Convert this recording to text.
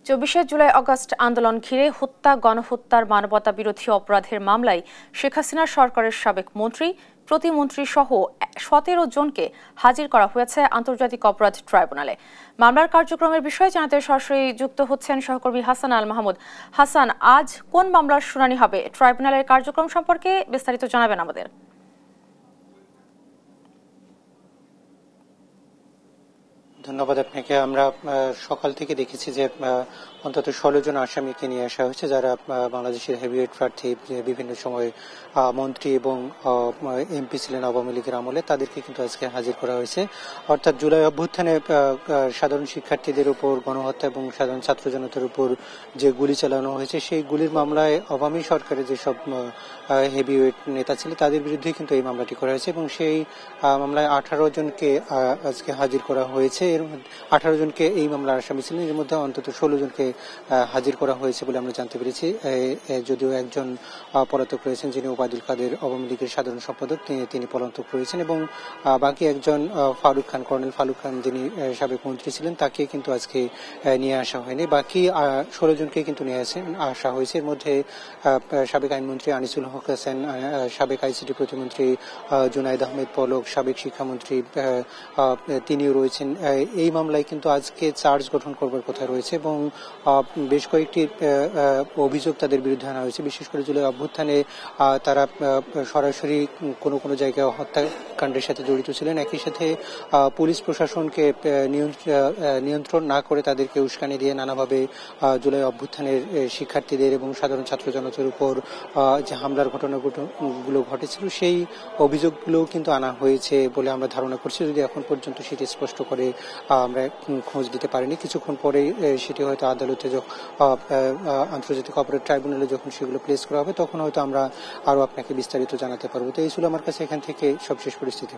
২৪ July August আন্দোলন ঘিরে হত্যা, গণহত্যার মানবতা বিরোধী অপরাধের মামলায় শেখ হাসিনার সরকারের সাবেক মন্ত্রী, প্রতিমন্ত্রী সহ ১৭ জনকে হাজির করা হয়েছে আন্তর্জাতিক অপরাধ ট্রাইব্যুনালে। মামলার কার্যক্রমের বিষয়ে জানাতে সরাসরি যুক্ত হচ্ছেন সহকর্মী হাসান আল মাহমুদ। হাসান, আজ কোন মামলার শুনানি হবে? ট্রাইব্যুনালের কার্যক্রম সম্পর্কে বিস্তারিত জানাবেন আমাদের। ধন্যবাদ আপনাকে। আমরা সকাল থেকে দেখেছি যে অন্তত ১৬ জন আসামিকে নিয়ে আসা হয়েছে, যারা বাংলাদেশের হেভিওয়েট প্রার্থী, বিভিন্ন সময় মন্ত্রী এবং এমপি ছিলেন আওয়ামী লীগের আমলে। তাদেরকে কিন্তু আজকে হাজির করা হয়েছে। অর্থাৎ জুলাই অভ্যুত্থানে সাধারণ শিক্ষার্থীদের উপর গণহত্যা এবং সাধারণ ছাত্র জনতার উপর যে গুলি চালানো হয়েছে, সেই গুলির মামলায় আওয়ামী সরকারের যেসব হেভিওয়েট নেতা ছিল তাদের বিরুদ্ধে কিন্তু এই মামলাটি করা হয়েছে এবং সেই মামলায় ১৮ জনকে আজকে হাজির করা হয়েছে। এর মধ্যে ১৮ জনকে এই মামলার আসামি ছিলেন, এর মধ্যে অন্তত ১৬ জনকে হাজির করা হয়েছে বলে আমরা জানতে পেরেছি। যদিও একজন পলাতক রয়েছেন, যিনি ওবায়দুল কাদের, আওয়ামী লীগের সাধারণ সম্পাদক, তিনি পলাতক রয়েছেন এবং বাকি একজন ফারুক খান, কর্নেল ফারুক খান, যিনি সাবেক মন্ত্রী ছিলেন, তাকে কিন্তু আজকে নিয়ে আসা হয়নি। বাকি ১৬ জনকে কিন্তু নিয়ে আসা হয়েছে। এর মধ্যে সাবেক আইনমন্ত্রী আনিসুল হক হাসান, সাবেক আইসিটি প্রতিমন্ত্রী জুনাইদ আহমেদ পলক, সাবেক শিক্ষামন্ত্রী, তিনিও রয়েছেন। এই মামলায় কিন্তু আজকে চার্জ গঠন করবার কথা রয়েছে এবং বেশ কয়েকটি অভিযোগ তাদের বিরুদ্ধে আনা হয়েছে। বিশেষ করে জুলাই অভ্যুত্থানে তারা সরাসরি কোনো জায়গায় হত্যাকাণ্ডের সাথে জড়িত ছিলেন। একই সাথে পুলিশ প্রশাসনকে নিয়ন্ত্রণ না করে তাদেরকে উস্কানি দিয়ে নানাভাবে জুলাই অভ্যুত্থানের শিক্ষার্থীদের এবং সাধারণ ছাত্র জনতার উপর যে হামলার ঘটনাগুলো ঘটেছিল, সেই অভিযোগগুলো কিন্তু আনা হয়েছে বলে আমরা ধারণা করছি, যদি এখন পর্যন্ত সেটি স্পষ্ট করে আমরা খোঁজ দিতে পারিনি। কিছুক্ষণ পরে সেটি হয়তো আদালতে, আন্তর্জাতিক অপরাধ ট্রাইব্যুনালে যখন সেগুলো প্লেস করা হবে, তখন হয়তো আমরা আরো আপনাকে বিস্তারিত জানাতে পারবো। তো এই ছিল আমার কাছে এখান থেকে সবশেষ পরিস্থিতি।